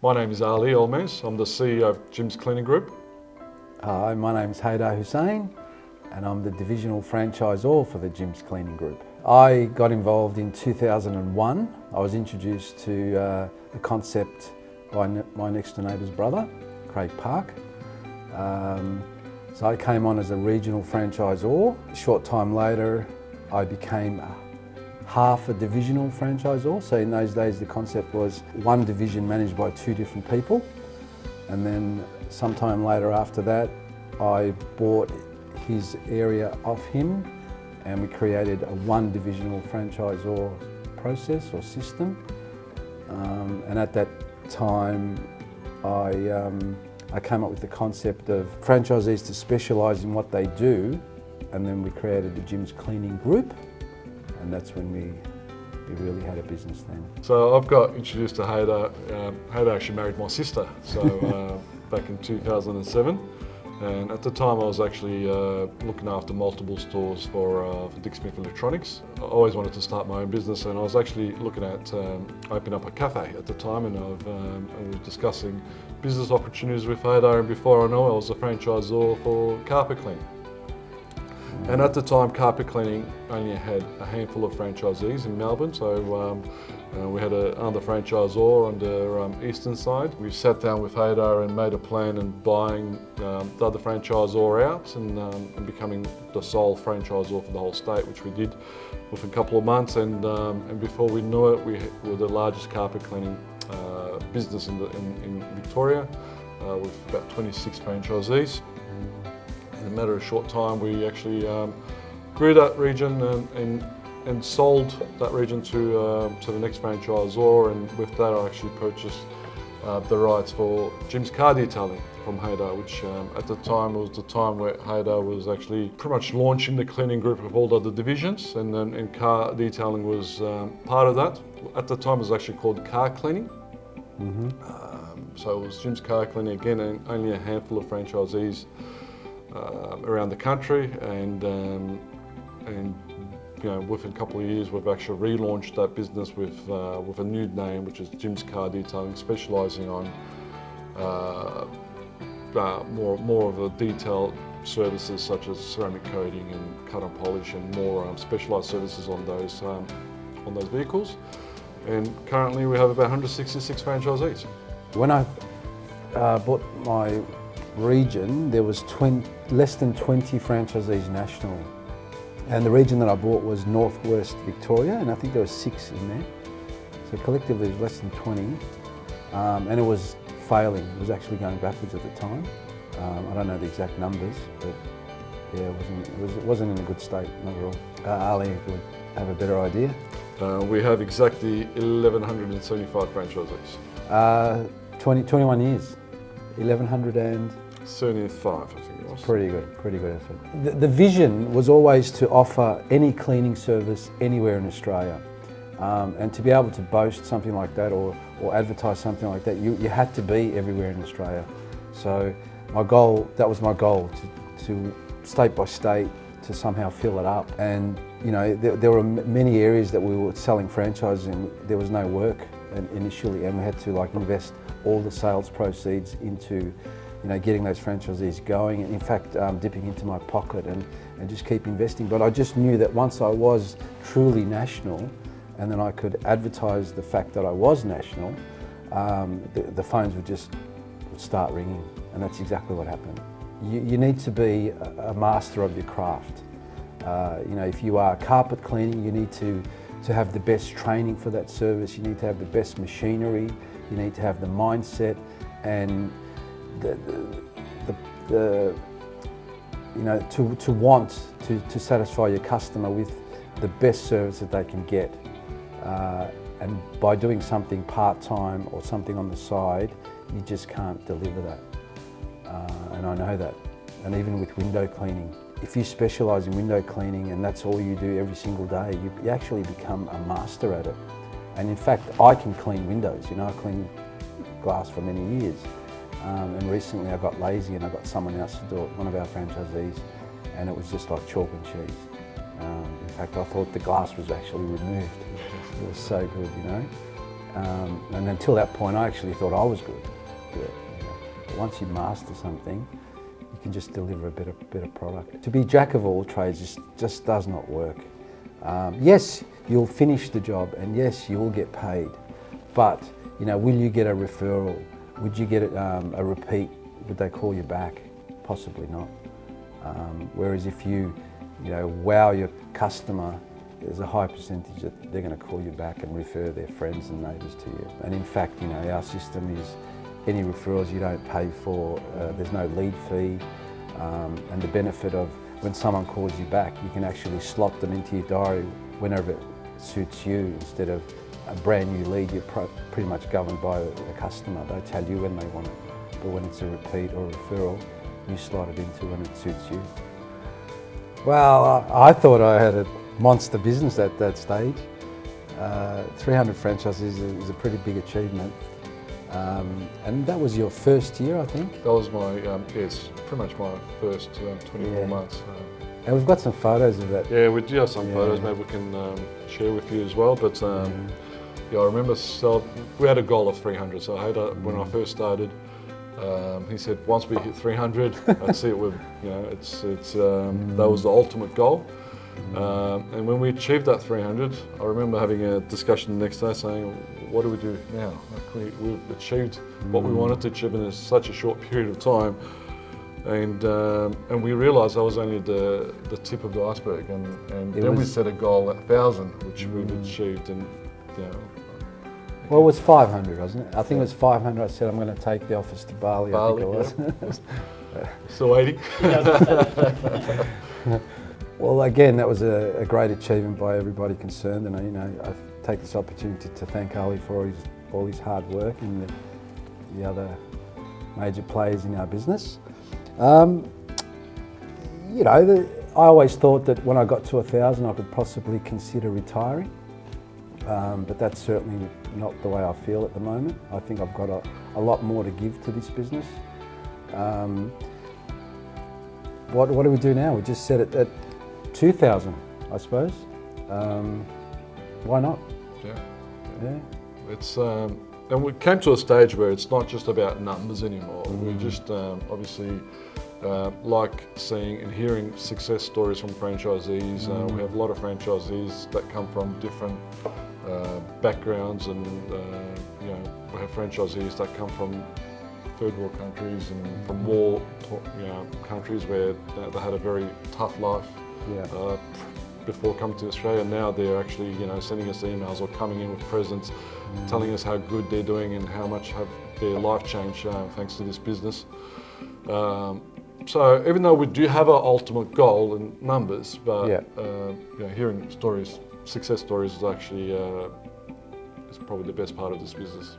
My name is Ali Olmez. I'm the CEO of Jim's Cleaning Group. Hi, my name's Haydar Hussein and I'm the divisional franchisor for the Jim's Cleaning Group. I got involved in 2001. I was introduced to the concept by my next door neighbour's brother, Craig Park. So I came on as a regional franchisor. A short time later, I became half a divisional franchisor. So in those days, the concept was one division managed by two different people. And then sometime later after that, I bought his area off him and we created a one divisional franchisor process or system. And at that time, I came up with the concept of franchisees to specialise in what they do, and then we created the Jim's Cleaning Group, and that's when we really had a business then. So I've got introduced to Haydar. Haydar actually married my sister, so back in 2007. And at the time I was actually looking after multiple stores for Dick Smith Electronics. I always wanted to start my own business, and I was actually looking at opening up a cafe at the time, and I was discussing business opportunities with Haydar, and before I know it, I was a franchisor for carpet cleaning. And at the time, carpet cleaning only had a handful of franchisees in Melbourne, so we had another franchisor on the eastern side. We sat down with Haydar and made a plan and buying the other franchisor out and becoming the sole franchisor for the whole state, which we did within a couple of months. And before we knew it, we were the largest carpet cleaning business in Victoria with about 26 franchisees. In a matter of short time, we actually grew that region and sold that region to the next franchisor, and with that I actually purchased the rights for Jim's car detailing from Haydar, which at the time was the time where Haydar was actually pretty much launching the cleaning group of all the other divisions, and car detailing was part of that. At the time it was actually called car cleaning. So it was Jim's car cleaning again, and only a handful of franchisees around the country, and you know, within a couple of years, we've actually relaunched that business with a new name, which is Jim's Car Detailing, specialising on more of the detailed services such as ceramic coating and cut and polish, and more specialised services on those vehicles. And currently, we have about 166 franchisees. When I bought my region, there was less than 20 franchisees nationally. And the region that I bought was Northwest Victoria, and I think there were 6 in there. So collectively it was less than 20, and it was failing. It was actually going backwards at the time. I don't know the exact numbers, but yeah, it wasn't in a good state, not at all. Ali would have a better idea. We have exactly 1,175 franchisees. 21 years, 1,175, 75, I think it was. Pretty good effort. The vision was always to offer any cleaning service anywhere in Australia. And to be able to boast something like that or advertise something like that, you had to be everywhere in Australia. So that was my goal, to state by state, to somehow fill it up. And you know, there were many areas that we were selling franchises in. There was no work initially, and we had to invest all the sales proceeds into getting those franchisees going, and in fact dipping into my pocket and just keep investing. But I just knew that once I was truly national, and then I could advertise the fact that I was national, the phones would start ringing, and that's exactly what happened. You need to be a master of your craft. If you are carpet cleaning, you need to have the best training for that service. You need to have the best machinery. You need to have the mindset and to want to satisfy your customer with the best service that they can get. And by doing something part-time or something on the side, you just can't deliver that. And I know that. And even with window cleaning, if you specialise in window cleaning and that's all you do every single day, you actually become a master at it. And in fact, I can clean windows. I cleaned glass for many years. And recently I got lazy and I got someone else to do it, one of our franchisees, and it was just like chalk and cheese. In fact, I thought the glass was actually removed. It was so good, And until that point, I actually thought I was good. But once you master something, you can just deliver a better product. To be jack of all trades just does not work. Yes, you'll finish the job, and yes, you'll get paid. But will you get a referral? Would you get a repeat? Would they call you back? Possibly not. Whereas if you wow your customer, there's a high percentage that they're going to call you back and refer their friends and neighbours to you. And in fact, our system is any referrals you don't pay for, there's no lead fee, and the benefit of when someone calls you back, you can actually slot them into your diary whenever it suits you instead of a brand new lead. You're pretty much governed by the customer. They tell you when they want it, but when it's a repeat or a referral, you slot it into when it suits you. Well, I thought I had a monster business at that stage. 300 franchises is a pretty big achievement. And that was your first year, I think? That was my, yes, pretty much my first 24 months. And we've got some photos of that. Yeah, we do have some photos, maybe we can share with you as well. But yeah, I remember we had a goal of 300. So Haydar, when I first started, he said once we hit 300, that's it. That was the ultimate goal. And when we achieved that 300, I remember having a discussion the next day saying, what do we do now? We've achieved what we wanted to achieve in such a short period of time. And we realised that was only the tip of the iceberg. And then we set a goal at 1,000, which we've achieved. And well, it was 500, wasn't it? I think it was 500. I said I'm going to take the office to Bali. I think it was. Still waiting. Well, again, that was a great achievement by everybody concerned, and I take this opportunity to thank Ali for all his hard work and the other major players in our business. I always thought that when I got to 1,000, I could possibly consider retiring, but that's certainly not the way I feel at the moment. I think I've got a lot more to give to this business. What do we do now? We just set it at 2,000, I suppose. Why not? Yeah. It's and we came to a stage where it's not just about numbers anymore. We just obviously like seeing and hearing success stories from franchisees. We have a lot of franchisees that come from different backgrounds, and we have franchisees that come from third world countries and from war countries where they had a very tough life. Before coming to Australia. Now they're actually sending us emails or coming in with presents, telling us how good they're doing and how much have their life changed thanks to this business. So even though we do have our ultimate goal in numbers, but hearing stories, success stories, is actually is probably the best part of this business.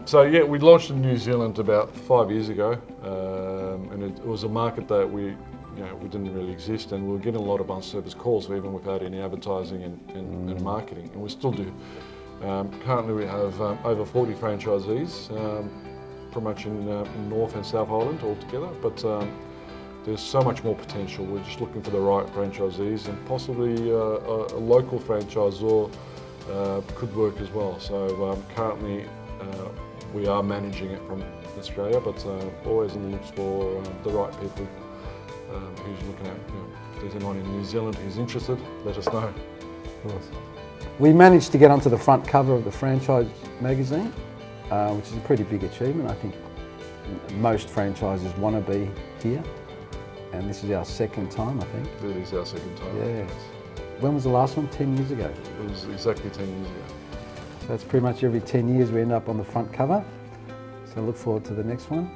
So yeah, we launched in New Zealand about 5 years ago, and it was a market that we didn't really exist, and we were getting a lot of unserviced calls even without any advertising and marketing, and we still do. Currently we have over 40 franchisees, pretty much in North and South Island altogether, but there's so much more potential. We're just looking for the right franchisees, and possibly a local franchisor could work as well. So currently we are managing it from Australia, but always in the looks for the right people. Who's looking at, if there's anyone in New Zealand who's interested, let us know. Of course. We managed to get onto the front cover of the franchise magazine, which is a pretty big achievement. I think most franchises want to be here, and this is our second time, I think. It is our second time. Yeah. When was the last one? 10 years ago? It was exactly 10 years ago. So that's pretty much every 10 years we end up on the front cover. So look forward to the next one.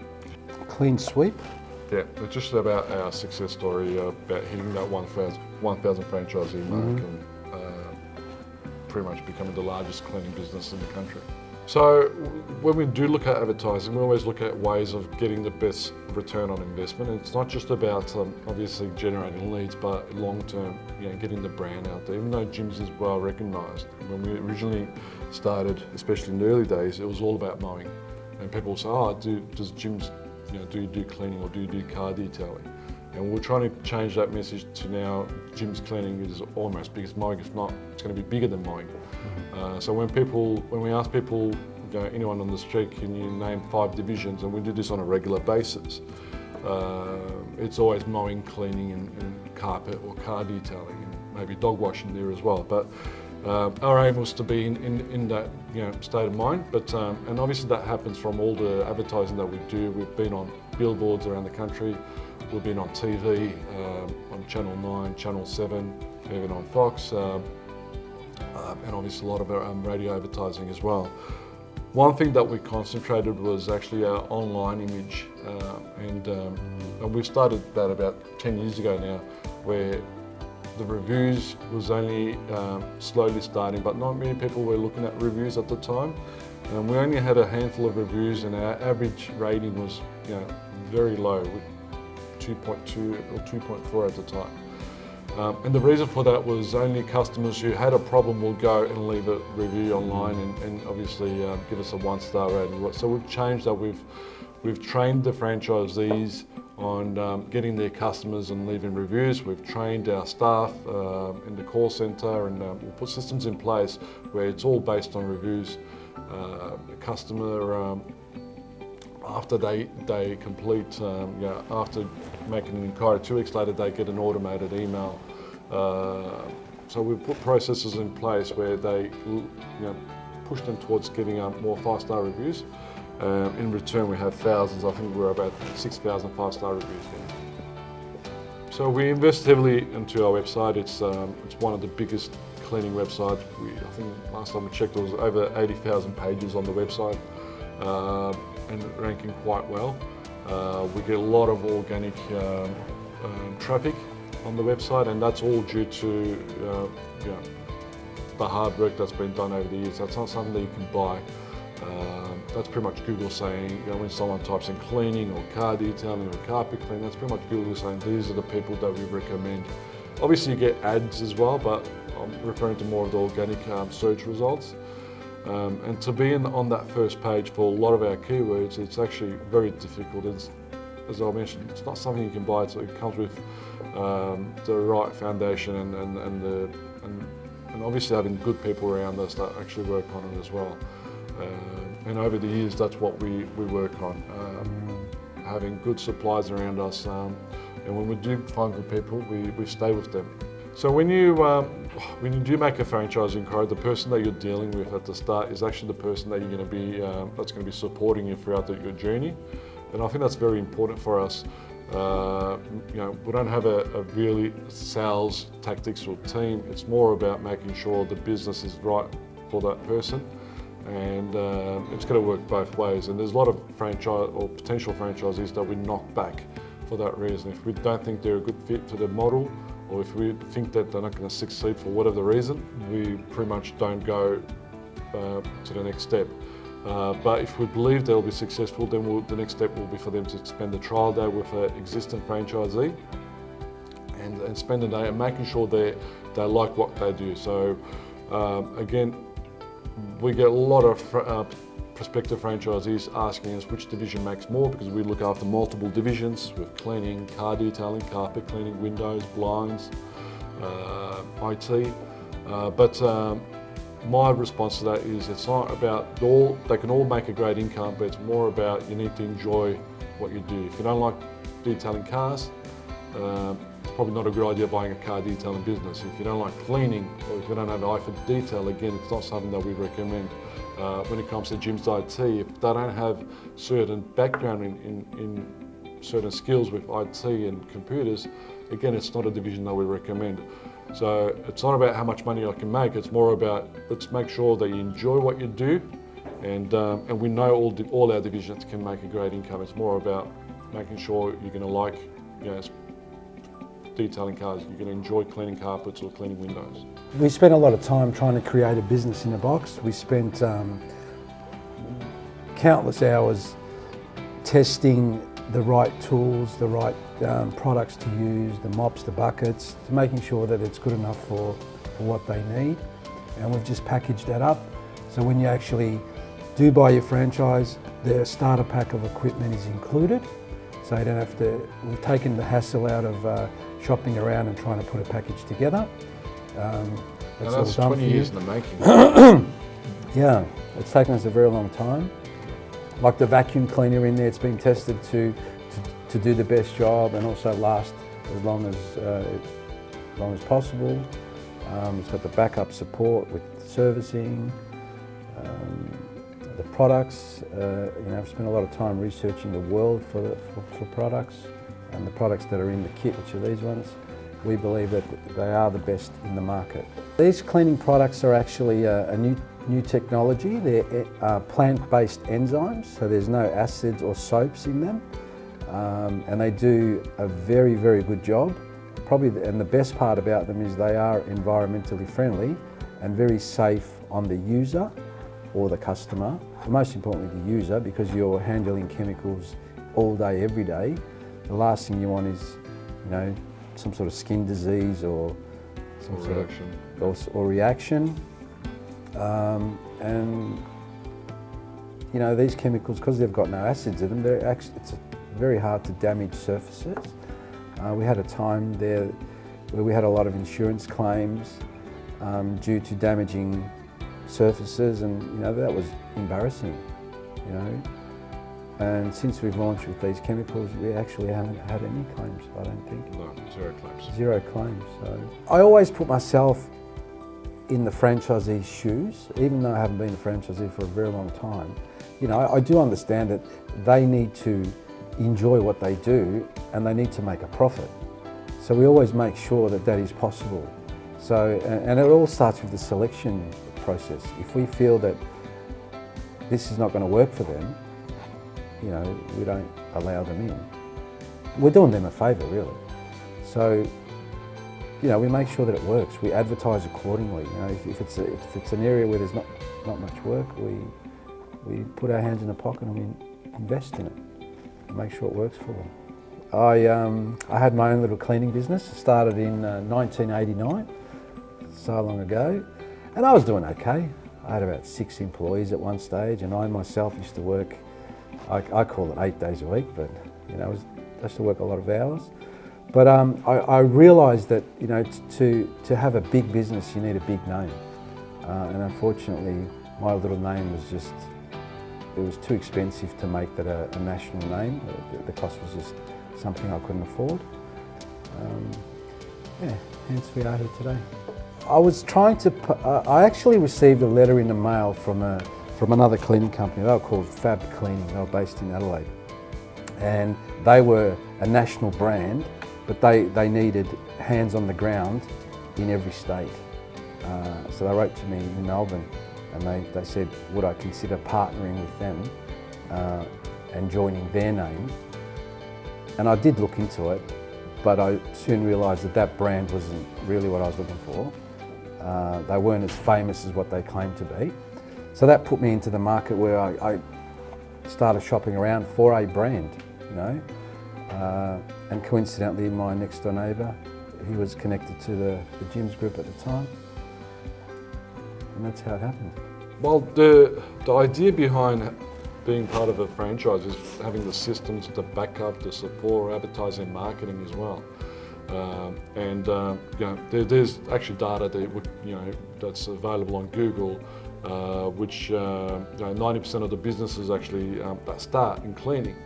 Clean sweep. Yeah, it's just about our success story, about hitting that 1,000 franchisee mark and pretty much becoming the largest cleaning business in the country. So when we do look at advertising, we always look at ways of getting the best return on investment. And it's not just about obviously generating leads, but long term, getting the brand out there. Even though Jim's is well recognised, when we originally started, especially in the early days, it was all about mowing. And people will say, does Jim's do you do cleaning or do you do car detailing? And we're trying to change that message to now gyms cleaning is almost big as mowing. If not, it's going to be bigger than mowing. So when we ask people, anyone on the street, can you name 5 divisions, and we do this on a regular basis, it's always mowing, cleaning, and carpet or car detailing, and maybe dog washing there as well. But our aim was to be in that state of mind. But and obviously that happens from all the advertising that we do. We've been on billboards around the country. We've been on TV, on Channel 9, Channel 7, even on Fox, and obviously a lot of our radio advertising as well. One thing that we concentrated was actually our online image, and we've started that about 10 years ago now, where the reviews was only slowly starting, but not many people were looking at reviews at the time. And we only had a handful of reviews, and our average rating was very low, 2.2 or 2.4 at the time. And the reason for that was only customers who had a problem will go and leave a review online and obviously give us a 1-star rating. So we've changed that. We've trained the franchisees on getting their customers and leaving reviews. We've trained our staff in the call centre, and we'll put systems in place where it's all based on reviews. The customer, after they complete, after making an inquiry, 2 weeks later they get an automated email. So we've put processes in place where they push them towards getting more 5-star reviews. In return we have thousands, I think we're about 6,000 5-star reviews now. So we invest heavily into our website. It's one of the biggest cleaning websites. I think last time we checked there was over 80,000 pages on the website. And ranking quite well. We get a lot of organic traffic on the website, and that's all due to the hard work that's been done over the years. That's not something that you can buy. That's pretty much Google saying, when someone types in cleaning or car detailing or carpet cleaning, that's pretty much Google saying these are the people that we recommend. Obviously you get ads as well, but I'm referring to more of the organic search results. And to be on that first page for a lot of our keywords, it's actually very difficult. As I mentioned, it's not something you can buy. So it comes with the right foundation and obviously having good people around us that actually work on it as well. And over the years, that's what we work on, having good suppliers around us. And when we do find good people, we stay with them. So when you do make a franchise inquiry, the person that you're dealing with at the start is actually the person that you're going to be that's going to be supporting you throughout your journey, and I think that's very important for us. We don't have a really sales tactics or team. It's more about making sure the business is right for that person, and it's going to work both ways. And there's a lot of franchise or potential franchisees that we knock back for that reason. If we don't think they're a good fit to the model, or if we think that they're not going to succeed for whatever reason, we pretty much don't go to the next step. But if we believe they'll be successful, then the next step will be for them to spend a trial day with an existing franchisee and spend a day and making sure they like what they do. So again, we get a lot of prospective franchisees asking us which division makes more, because we look after multiple divisions with cleaning, car detailing, carpet cleaning, windows, blinds, IT. But my response to that is it's not about they can all make a great income, but it's more about you need to enjoy what you do. If you don't like detailing cars, it's probably not a good idea buying a car detailing business. If you don't like cleaning, or if you don't have an eye for detail, again, it's not something that we recommend. When it comes to gyms IT, if they don't have certain background in certain skills with IT and computers, again, it's not a division that we recommend. So it's not about how much money I can make, it's more about let's make sure that you enjoy what you do, and we know all our divisions can make a great income. It's more about making sure you're going to like detailing cars, you're going to enjoy cleaning carpets or cleaning windows. We spent a lot of time trying to create a business in a box. We spent countless hours testing the right tools, the right products to use, the mops, the buckets, to making sure that it's good enough for what they need. And we've just packaged that up. So when you actually do buy your franchise, the starter pack of equipment is included. So you don't have to, we've taken the hassle out of shopping around and trying to put a package together. That's 20 years in the making. Yeah, it's taken us a very long time. Like the vacuum cleaner in there, it's been tested to do the best job and also last as long as possible. It's got the backup support with servicing, the products. I've spent a lot of time researching the world for products, and the products that are in the kit, which are these ones. We believe that they are the best in the market. These cleaning products are actually a new technology. They're plant-based enzymes, so there's no acids or soaps in them, and they do a very, very good job. And the best part about them is they are environmentally friendly and very safe on the user or the customer. Most importantly, the user, because you're handling chemicals all day, every day. The last thing you want is, some sort of skin disease or some sort of reaction. These chemicals, because they've got no acids in them, it's very hard to damage surfaces. We had a time there where we had a lot of insurance claims due to damaging surfaces, and that was embarrassing. And since we've launched with these chemicals, we actually haven't had any claims, I don't think. No, zero claims. Zero claims. So I always put myself in the franchisee's shoes, even though I haven't been a franchisee for a very long time. I do understand that they need to enjoy what they do and they need to make a profit. So we always make sure that that is possible. So, and it all starts with the selection process. If we feel that this is not going to work for them, we don't allow them in. We're doing them a favour, really. So, we make sure that it works. We advertise accordingly. If it's an area where there's not much work, we put our hands in the pocket and we invest in it and make sure it works for them. I had my own little cleaning business. I started in 1989, so long ago, and I was doing okay. I had about 6 employees at one stage, and I myself used to work, I call it 8 days a week, but I used to work a lot of hours. But I realised that to have a big business, you need a big name, and unfortunately, my little name was just, it was too expensive to make that a national name. The cost was just something I couldn't afford. Hence we are here today. I was trying to, I actually received a letter in the mail from another cleaning company. They were called Fab Cleaning. They were based in Adelaide. And they were a national brand, but they needed hands on the ground in every state. So they wrote to me in Melbourne, and they said, would I consider partnering with them and joining their name? And I did look into it, but I soon realised that brand wasn't really what I was looking for. They weren't as famous as what they claimed to be. So that put me into the market where I started shopping around for a brand, and coincidentally my next door neighbour, he was connected to the Gyms group at the time, and that's how it happened. Well, the idea behind being part of a franchise is having the systems to back up, to support advertising, marketing as well. There's actually data that that's available on Google, which 90% of the businesses actually that start in cleaning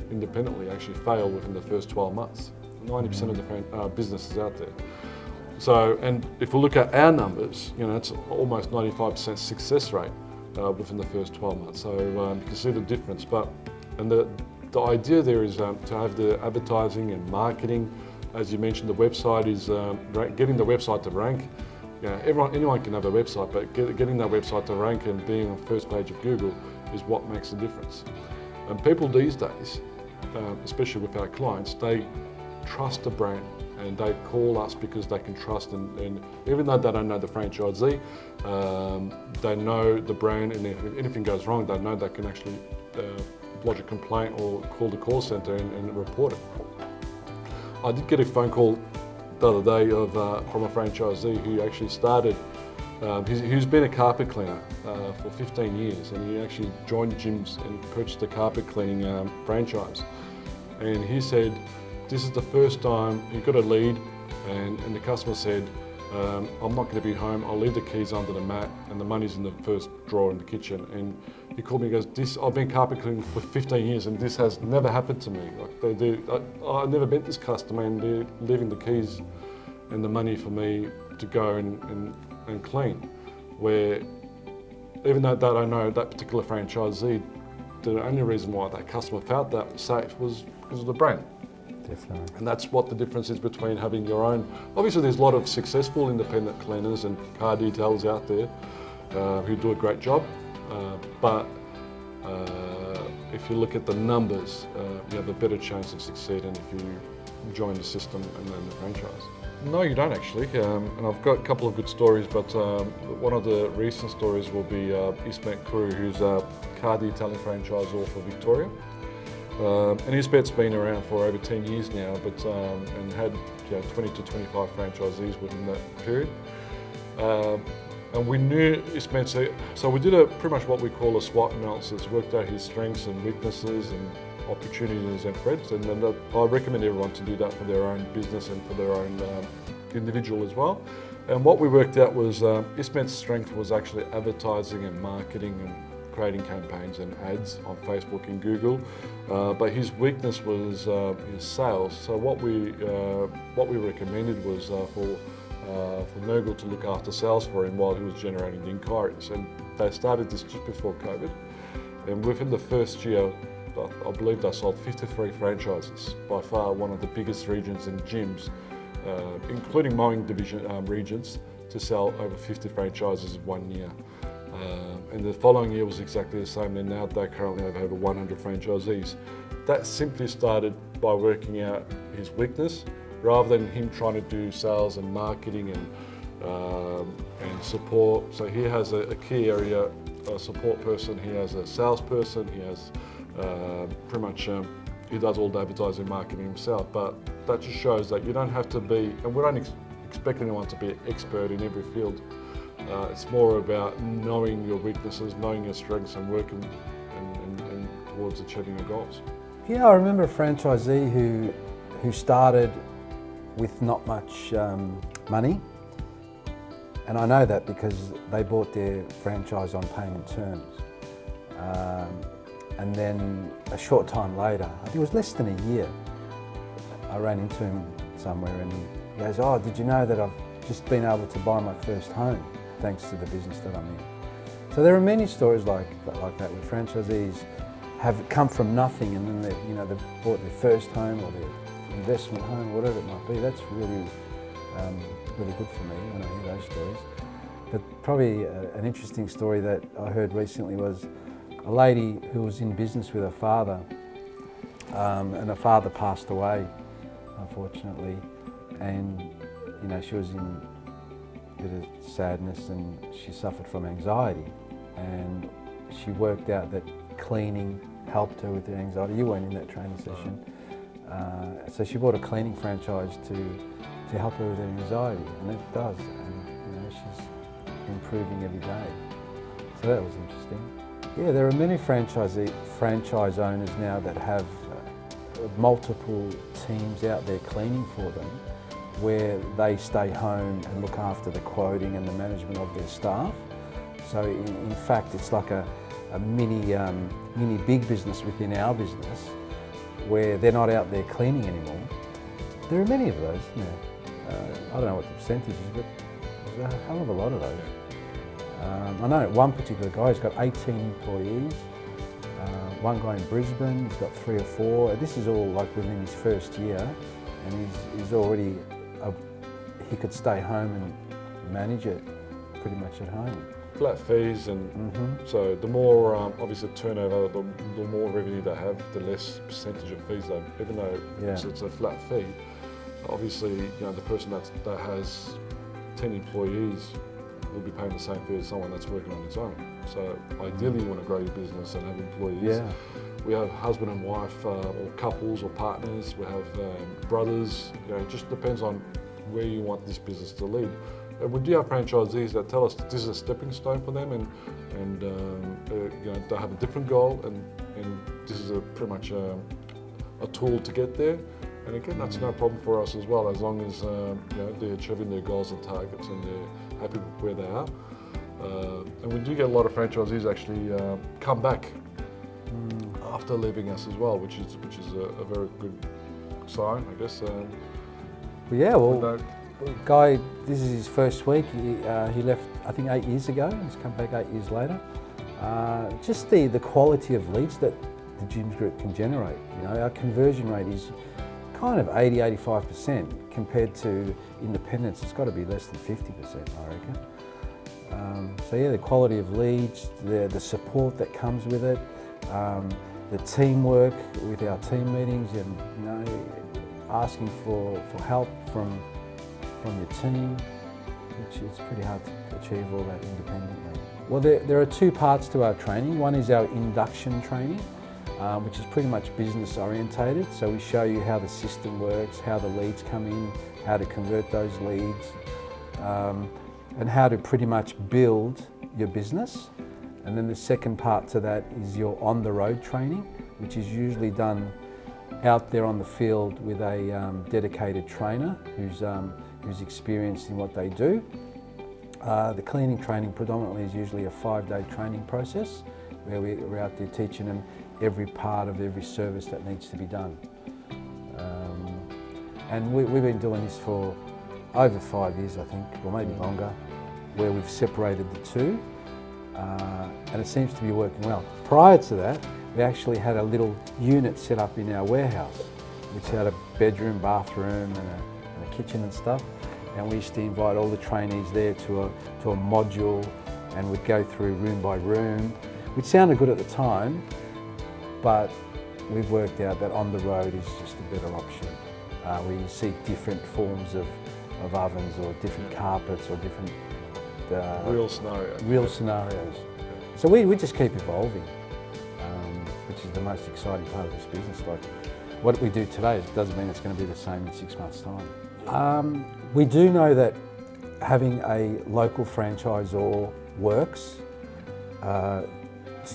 independently actually fail within the first 12 months. 90% of the businesses out there. So, and if we look at our numbers, it's almost 95% success rate within the first 12 months. So you can see the difference. And the idea there is to have the advertising and marketing. As you mentioned, the website is getting the website to rank. Anyone can have a website, but getting that website to rank and being on the first page of Google is what makes the difference. And people these days, especially with our clients, they trust the brand and they call us because they can trust, and even though they don't know the franchisee, they know the brand, and if anything goes wrong, they know they can actually lodge a complaint or call the call centre and report it. I did get a phone call the other day from a franchisee who actually started, he's been a carpet cleaner for 15 years, and he actually joined gyms and purchased a carpet cleaning franchise. and he said this is the first time he got a lead, and the customer said, I'm not going to be home, I'll leave the keys under the mat and the money's in the first drawer in the kitchen. And he called me and goes, I've been carpet cleaning for 15 years and this has never happened to me. Like I never met this customer and they're leaving the keys and the money for me to go and clean. Where even though that I know that particular franchisee, the only reason why that customer felt that was safe was because of the brand. Definitely. And that's what the difference is between having your own. Obviously there's a lot of successful independent cleaners and car detailers out there who do a great job, but if you look at the numbers, you have a better chance of succeeding if you join the system and then the franchise. No, you don't actually, and I've got a couple of good stories, but one of the recent stories will be Ismet Kuru, who's a car detailing franchisor for Victoria. And Ismet's been around for over 10 years now, but and had 20 to 25 franchisees within that period. And we knew Ismet, so we did pretty much what we call a SWOT analysis, worked out his strengths and weaknesses and opportunities and threats, and then I recommend everyone to do that for their own business and for their own individual as well. And what we worked out was Ismet's strength was actually advertising and marketing and creating campaigns and ads on Facebook and Google, but his weakness was his sales. So what we recommended was for Nurgle to look after sales for him while he was generating the inquiries. And they started this just before COVID, and within the first year, I believe they sold 53 franchises, by far one of the biggest regions in gyms, including mowing division regions, to sell over 50 franchises in 1 year. And the following year was exactly the same, and now they currently have over 100 franchisees. That simply started by working out his weakness, rather than him trying to do sales and marketing and support. So he has a key area, a support person, he has a salesperson, he has pretty much, he does all the advertising and marketing himself, but that just shows that you don't have to be, and we don't expect anyone to be an expert in every field. It's more about knowing your weaknesses, knowing your strengths and working and towards achieving your goals. Yeah, I remember a franchisee who started with not much money, and I know that because they bought their franchise on payment terms. And then a short time later, I think it was less than a year, I ran into him somewhere and he goes, "Oh, did you know that I've just been able to buy my first home thanks to the business that I'm in?" So there are many stories like that where franchisees have come from nothing and then they've bought their first home or their investment home, whatever it might be. That's really good for me when I hear those stories. But probably an interesting story that I heard recently was a lady who was in business with her father, and her father passed away, unfortunately, and she was in a bit of sadness and she suffered from anxiety, and she worked out that cleaning helped her with her anxiety. You weren't in that training session, so she bought a cleaning franchise to help her with her anxiety, and it does, and she's improving every day. So that was interesting. Yeah, there are many franchise owners now that have multiple teams out there cleaning for them, where they stay home and look after the quoting and the management of their staff. So in fact, it's like a mini big business within our business, where they're not out there cleaning anymore. There are many of those now. I don't know what the percentage is, but there's a hell of a lot of those. I know one particular guy, he's got 18 employees. One guy in Brisbane, he's got 3 or 4. This is all like within his first year, and he's already, he could stay home and manage it pretty much at home. Flat fees, and so the more obviously turnover, the more revenue they have, the less percentage of fees they, even though it's a flat fee. Obviously, the person that has 10 employees will be paying the same fee as someone that's working on his own. So ideally you want to grow your business and have employees. Yeah. We have husband and wife, or couples or partners, we have brothers, it just depends on where you want this business to lead. And we do have franchisees that tell us that this is a stepping stone for them, and they have a different goal, and this is pretty much a tool to get there. And again, that's no problem for us as well, as long as they're achieving their goals and targets and they're happy with where they are. And we do get a lot of franchisees actually come back after leaving us as well, which is a very good sign, I guess. Yeah, well, Guy, this is his first week. He left, I think, 8 years ago. He's come back 8 years later. Just the quality of leads that the gyms group can generate. Our conversion rate is kind of 80-85% compared to independents. It's got to be less than 50%, I reckon. So yeah, the quality of leads, the support that comes with it, the teamwork with our team meetings, and asking for help from your team, which is pretty hard to achieve all that independently. Well, there are two parts to our training. One is our induction training, which is pretty much business orientated. So we show you how the system works, how the leads come in, how to convert those leads, and how to pretty much build your business. And then the second part to that is your on-the-road training, which is usually done out there on the field with a dedicated trainer who's experienced in what they do. The cleaning training predominantly is usually a 5-day training process where we're out there teaching them every part of every service that needs to be done. And we've been doing this for over 5 years, I think, or maybe longer, where we've separated the two, and it seems to be working well. Prior to that, we actually had a little unit set up in our warehouse, which had a bedroom, bathroom, and a kitchen and stuff. And we used to invite all the trainees there to a module, and we'd go through room by room, which sounded good at the time, but we've worked out that on the road is just a better option. Where you see different forms of ovens or different carpets or different real scenarios. So we just keep evolving, which is the most exciting part of this business. Like what we do today doesn't mean it's going to be the same in 6 months' time. We do know that having a local franchisor works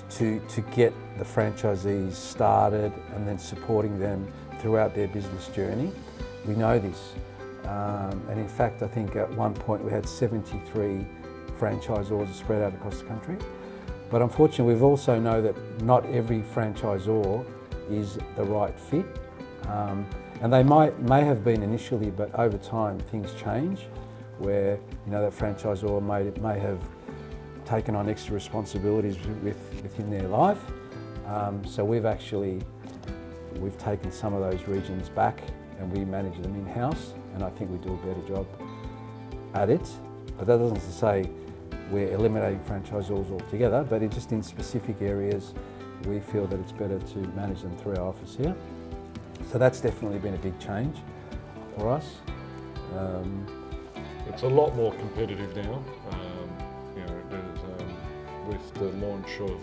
to get the franchisees started and then supporting them throughout their business journey. We know this. And in fact, I think at one point we had 73 franchisors spread out across the country. But unfortunately, we've also know that not every franchisor is the right fit. And they may have been initially, but over time things change, where that franchisor may have taken on extra responsibilities within their life. So we've taken some of those regions back and we manage them in-house, and I think we do a better job at it. But that doesn't say we're eliminating franchisors altogether, but just in specific areas we feel that it's better to manage them through our office here. So that's definitely been a big change for us. It's a lot more competitive now. With the launch of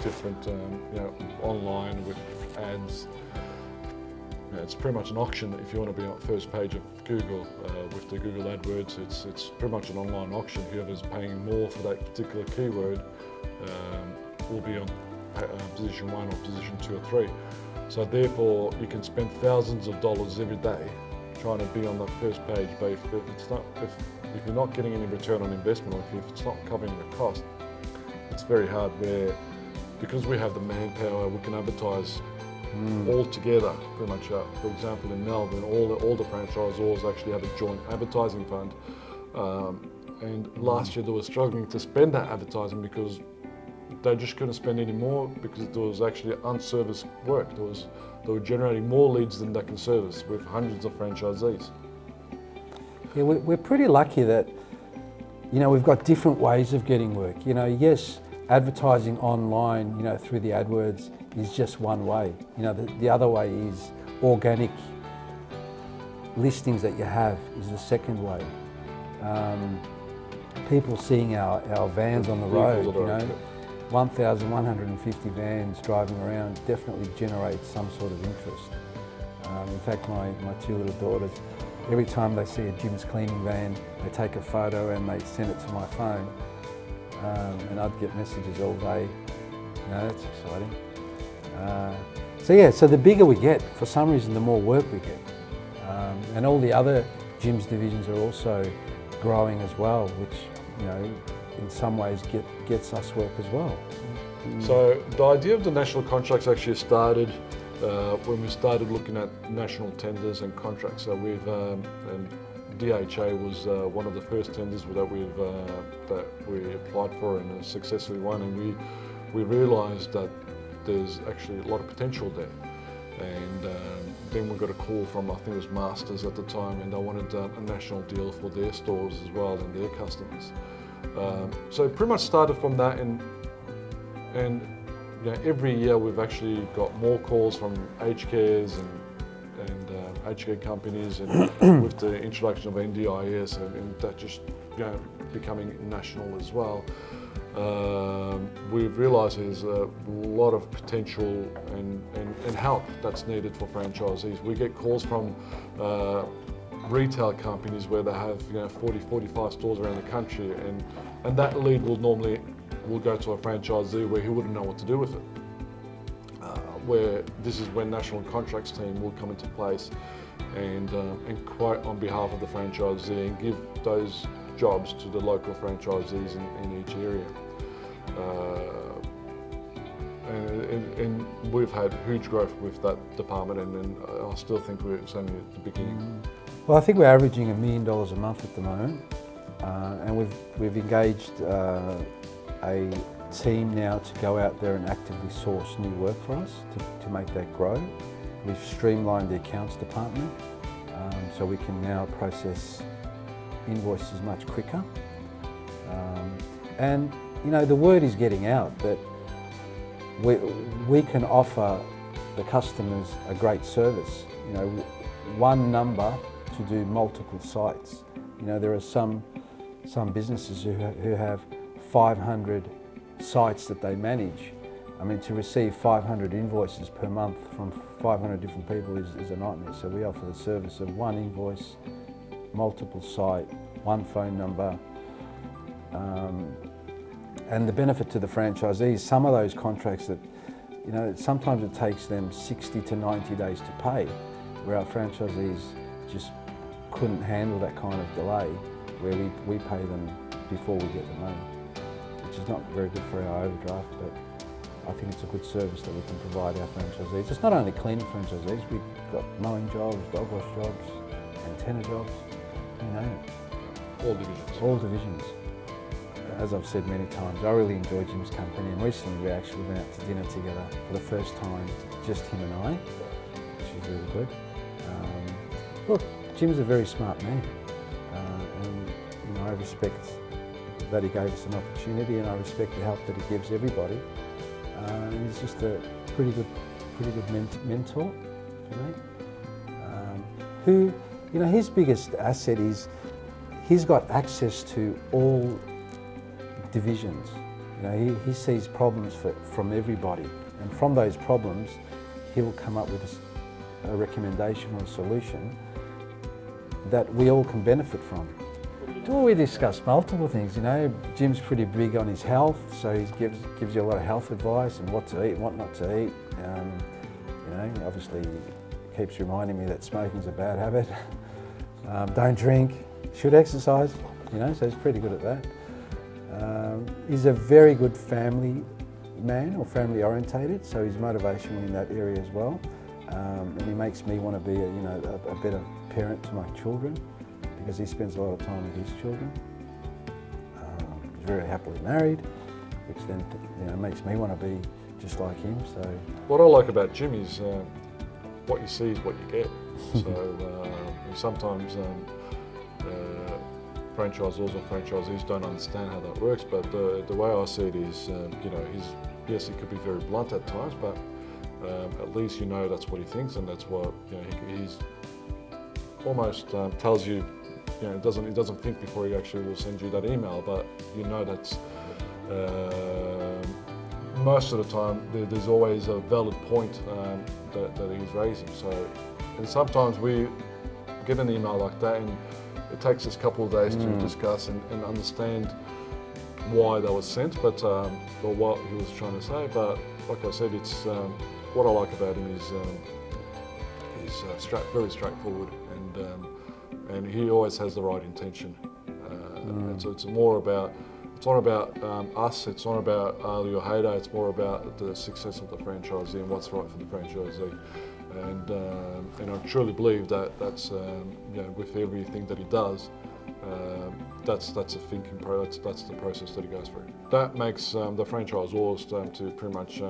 different, online with ads. It's pretty much an auction. If you want to be on the first page of Google with the Google AdWords, it's pretty much an online auction. Whoever's paying more for that particular keyword will be on position 1 or position 2 or 3. So therefore, you can spend thousands of dollars every day trying to be on the first page, but if you're not getting any return on investment, or if it's not covering the cost, it's very hard. Because we have the manpower, we can advertise all together, pretty much. For example, in Melbourne, all the franchisors actually have a joint advertising fund, and last year they were struggling to spend that advertising because they just couldn't spend any more because there was actually unserviced work. They were generating more leads than they can service with hundreds of franchisees. Yeah, we're pretty lucky that we've got different ways of getting work. Yes, advertising online, through the AdWords is just one way. The other way is organic listings that you have is the second way. People seeing our vans on the road, 1,150 vans driving around definitely generates some sort of interest. In fact, my 2 little daughters, every time they see a Jim's cleaning van, they take a photo and they send it to my phone. And I'd get messages all day. That's exciting. So yeah, so the bigger we get, for some reason, the more work we get. And all the other gyms divisions are also growing as well, which, you know, in some ways gets us work as well. So the idea of the national contracts actually started when we started looking at national tenders and contracts. So and DHA was one of the first tenders that we applied for and successfully won, and we realised that there's actually a lot of potential there. And then we got a call from, I think it was Masters at the time, and they wanted a national deal for their stores as well and their customers. So it pretty much started from that, and you know, every year we've actually got more calls from aged cares and aged care companies, and with the introduction of NDIS and that just, you know, becoming national as well. We've realised there's a lot of potential and help that's needed for franchisees. We get calls from retail companies where they have, you know, 40, 45 stores around the country, and that lead will go to a franchisee where he wouldn't know what to do with it. Where this is when national contracts team will come into place and quote on behalf of the franchisee and give those jobs to the local franchisees in each area. And we've had huge growth with that department, and I still think it's only at the beginning. Well, I think we're averaging $1 million a month at the moment, and we've engaged a team now to go out there and actively source new work for us to make that grow. We've streamlined the accounts department, so we can now process invoices much quicker. And you know, the word is getting out that we can offer the customers a great service. You know, one number to do multiple sites. You know, there are some businesses who have 500 sites that they manage. I mean, to receive 500 invoices per month from 500 different people is a nightmare. So we offer the service of one invoice, multiple site, one phone number. And the benefit to the franchisees, some of those contracts that, you know, sometimes it takes them 60 to 90 days to pay, where our franchisees just couldn't handle that kind of delay, where we pay them before we get the money, which is not very good for our overdraft, but I think it's a good service that we can provide our franchisees. It's not only cleaning franchisees, we've got mowing jobs, dog wash jobs, antenna jobs, you know. All divisions. All divisions. As I've said many times, I really enjoy Jim's company, and recently we actually went out to dinner together for the first time, just him and I, which is really good. Look, Jim's a very smart man, and you know, I respect that he gave us an opportunity, and I respect the help that he gives everybody. And he's just a pretty good mentor for me. Who, you know, his biggest asset is he's got access to all divisions. You know, he sees problems from everybody, and from those problems, he'll come up with a recommendation or a solution that we all can benefit from. Well, we discuss multiple things. You know, Jim's pretty big on his health, so he gives you a lot of health advice and what to eat and what not to eat. You know, obviously keeps reminding me that smoking's a bad habit. Don't drink, should exercise. You know, so he's pretty good at that. He's a very good family man, or family orientated, so he's motivational in that area as well. And he makes me want to be a better parent to my children, because he spends a lot of time with his children. He's very happily married, which then, you know, makes me want to be just like him. So what I like about Jim is what you see is what you get. So sometimes franchisors or franchisees don't understand how that works, but the way I see it is, you know, yes, he could be very blunt at times, but at least you know that's what he thinks, and that's what, you know, he's almost tells you. You know, he doesn't think before he actually will send you that email, but you know that's most of the time there's always a valid point that he's raising. So, and sometimes we get an email like that, and it takes us a couple of days to discuss and understand why that was sent, but or what he was trying to say. But like I said, it's what I like about him is very straightforward, and he always has the right intention. And so it's not about us. It's not about Ali or Haydar. It's more about the success of the franchisee and what's right for the franchisee. And I truly believe that's with everything that he does, that's a thinking process. That's the process that he goes through. That makes the franchisors to pretty much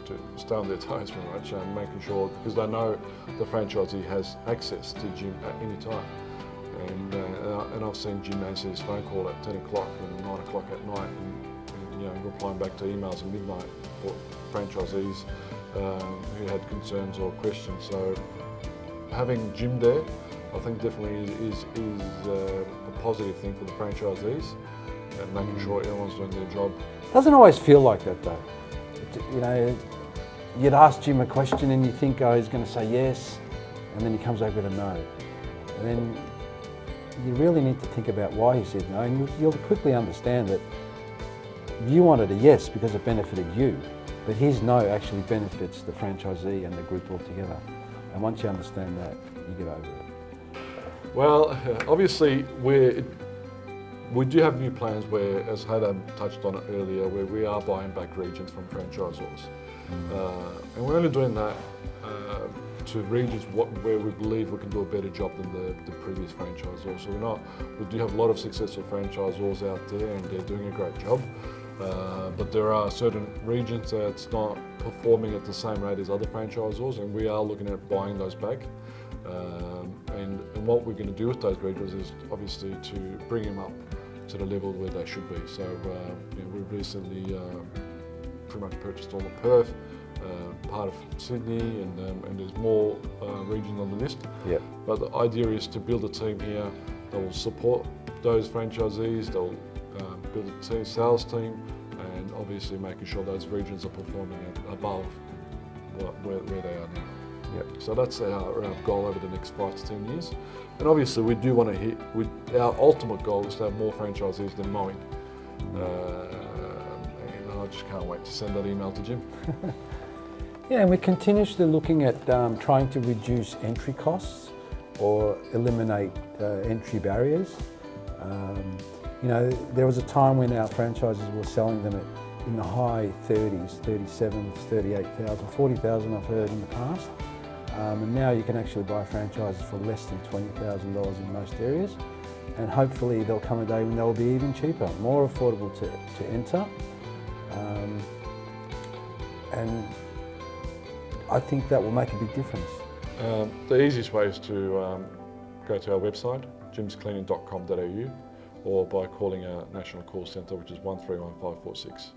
to stay on their toes, pretty much, making sure, because they know the franchisee has access to Jim at any time. And I've seen Jim answer his phone call at 10 o'clock and 9 o'clock at night, and replying back to emails at midnight for franchisees who had concerns or questions. So having Jim there, I think definitely is a positive thing for the franchisees, and making sure everyone's doing their job. Doesn't always feel like that though. You'd ask Jim a question and you think, oh, he's going to say yes, and then he comes back with a no. And then you really need to think about why he said no, and you'll quickly understand that you wanted a yes because it benefited you, but his no actually benefits the franchisee and the group altogether. And once you understand that, you get over it. Well, obviously we do have new plans where, as Haydar touched on it earlier, where we are buying back regions from franchisors. And we're only doing that to regions where we believe we can do a better job than the previous franchisor. So we do have a lot of successful franchisors out there, and they're doing a great job. But there are certain regions that's not performing at the same rate as other franchisors, and we are looking at buying those back. And what we're going to do with those regions is obviously to bring them up to the level where they should be. So we've recently pretty much purchased all of Perth, part of Sydney, and there's more regions on the list. Yep. But the idea is to build a team here that will support those franchisees, they'll build a sales team, and obviously making sure those regions are performing above where they are now. Yep. So that's our goal over the next 5 to 10 years. And obviously we do want to hit, our ultimate goal is to have more franchisees than mowing. And I just can't wait to send that email to Jim. Yeah, and we're continuously looking at trying to reduce entry costs or eliminate entry barriers. There was a time when our franchises were selling them in the high 30s, 37, 38,000, 40,000 I've heard in the past. And now you can actually buy franchises for less than $20,000 in most areas. And hopefully there'll come a day when they'll be even cheaper, more affordable to enter. And I think that will make a big difference. The easiest way is to go to our website, jimscleaning.com.au, or by calling our national call centre, which is 131546.